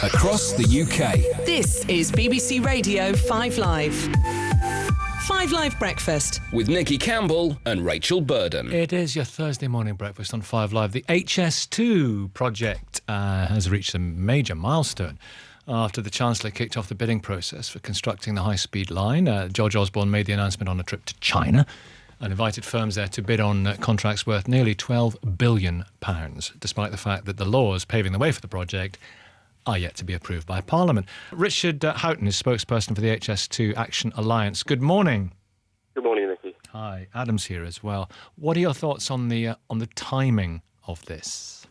across the UK. This is BBC Radio 5 Live. 5 Live Breakfast. With Nicky, Cambell and Rachel Burden. It is your Thursday morning breakfast on 5 Live. The HS2 project has reached a major milestone after the Chancellor kicked off the bidding process for constructing the high-speed line. George Osborne made the announcement on a trip to China and invited firms there to bid on contracts worth nearly £12 billion, despite the fact that the laws paving the way for the project are yet to be approved by Parliament. Richard Houghton is spokesperson for the HS2 Action Alliance. Good morning. Good morning, Nicky. Hi, Adam's here as well. What are your thoughts on the timing of this?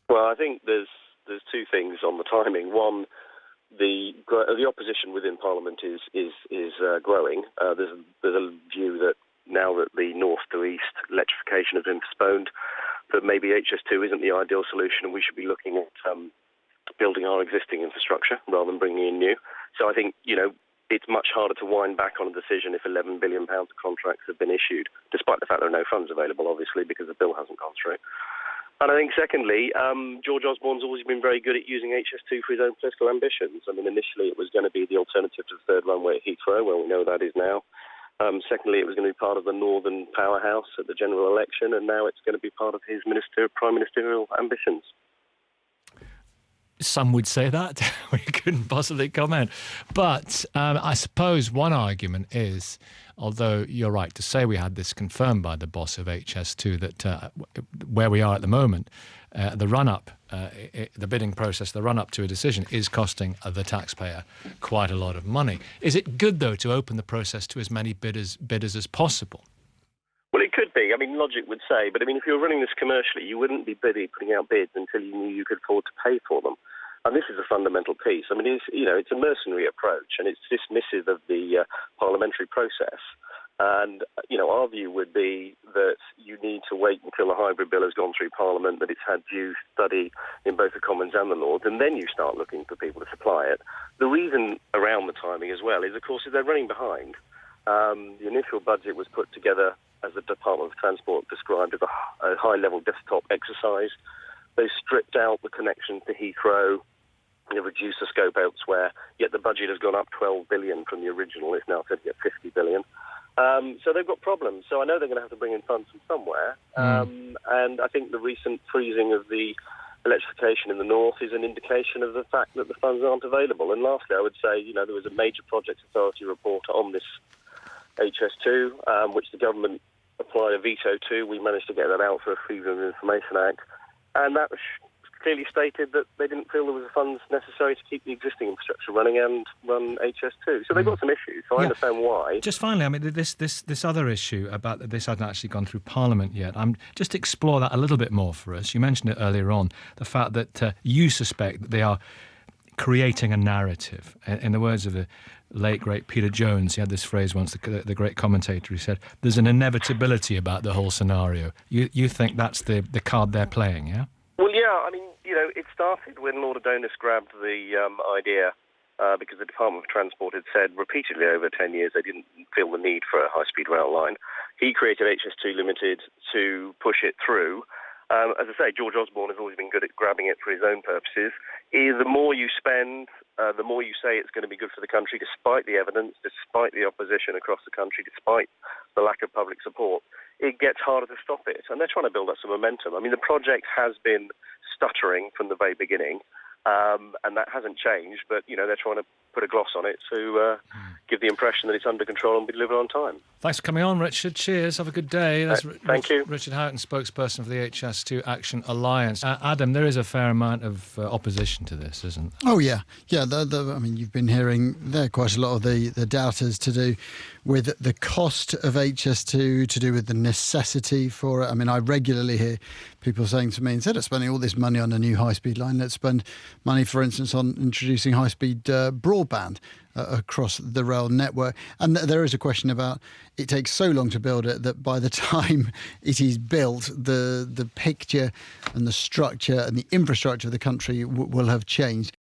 Well, I think there's two things on the timing. One, the opposition within Parliament is growing. There's a view that now that the north to east electrification has been postponed, that maybe HS2 isn't the ideal solution, and we should be looking at building our existing infrastructure rather than bringing in new. So I think, it's much harder to wind back on a decision if £11 billion of contracts have been issued, despite the fact there are no funds available, obviously, because the bill hasn't gone through. And I think, secondly, George Osborne's always been very good at using HS2 for his own political ambitions. I mean, initially it was going to be the alternative to the third runway at Heathrow, well, we know that is now. Secondly, it was going to be part of the Northern powerhouse at the general election, and now it's going to be part of his prime ministerial ambitions. Some would say that. We couldn't possibly comment. But I suppose one argument is, although you're right to say we had this confirmed by the boss of HS2, that where we are at the moment, the run-up, the bidding process, the run-up to a decision is costing the taxpayer quite a lot of money. Is it good, though, to open the process to as many bidders as possible? Well, it could be. I mean, logic would say, but I mean, if you were running this commercially, you wouldn't be putting out bids until you knew you could afford to pay for them. And this is a fundamental piece. I mean, it's a mercenary approach, and it's dismissive of the parliamentary process. And, our view would be that you need to wait until the hybrid bill has gone through Parliament, that it's had due study in both the Commons and the Lords, and then you start looking for people to supply it. The reason around the timing as well is, of course, they're running behind. The initial budget was put together, as the Department of Transport described, as a high-level desktop exercise. They stripped out the connection to Heathrow, they've reduced the scope elsewhere, yet the budget has gone up $12 billion from the original. It's now said to get $50 billion. So they've got problems. So I know they're going to have to bring in funds from somewhere. And I think the recent freezing of the electrification in the north is an indication of the fact that the funds aren't available. And lastly, I would say, there was a major Projects Authority report on this HS2, which the government applied a veto to. We managed to get that out for a Freedom of Information Act. And that clearly stated that they didn't feel there was the funds necessary to keep the existing infrastructure running and run HS2. So they've got some issues, so I understand why. Just finally, I mean, this other issue about that this hasn't actually gone through Parliament yet, just explore that a little bit more for us. You mentioned it earlier on, the fact that you suspect that they are creating a narrative. In the words of the late, great Peter Jones, he had this phrase once, the great commentator, he said, there's an inevitability about the whole scenario. You think that's the card they're playing, yeah? Well, yeah, I mean, it started when Lord Adonis grabbed the idea because the Department of Transport had said repeatedly over 10 years they didn't feel the need for a high-speed rail line. He created HS2 Limited to push it through. As I say, George Osborne has always been good at grabbing it for his own purposes. The more you spend, the more you say it's going to be good for the country, despite the evidence, despite the opposition across the country, despite the lack of public support, it gets harder to stop it. And they're trying to build up some momentum. I mean, the project has been stuttering from the very beginning, and that hasn't changed, but, they're trying to put a gloss on it to give the impression that it's under control and be delivered on time. Thanks for coming on, Richard. Cheers. Have a good day. Thank you. Richard Houghton, spokesperson for the HS2 Action Alliance. Adam, there is a fair amount of opposition to this, isn't there? Oh, yeah. Yeah, I mean, you've been hearing there quite a lot of the doubters to do with the cost of HS2, to do with the necessity for it. I mean, I regularly hear people saying to me, instead of spending all this money on a new high-speed line, let's spend money, for instance, on introducing high-speed broadband across the rail network. And there is a question about it takes so long to build it that by the time it is built, the picture and the structure and the infrastructure of the country will have changed.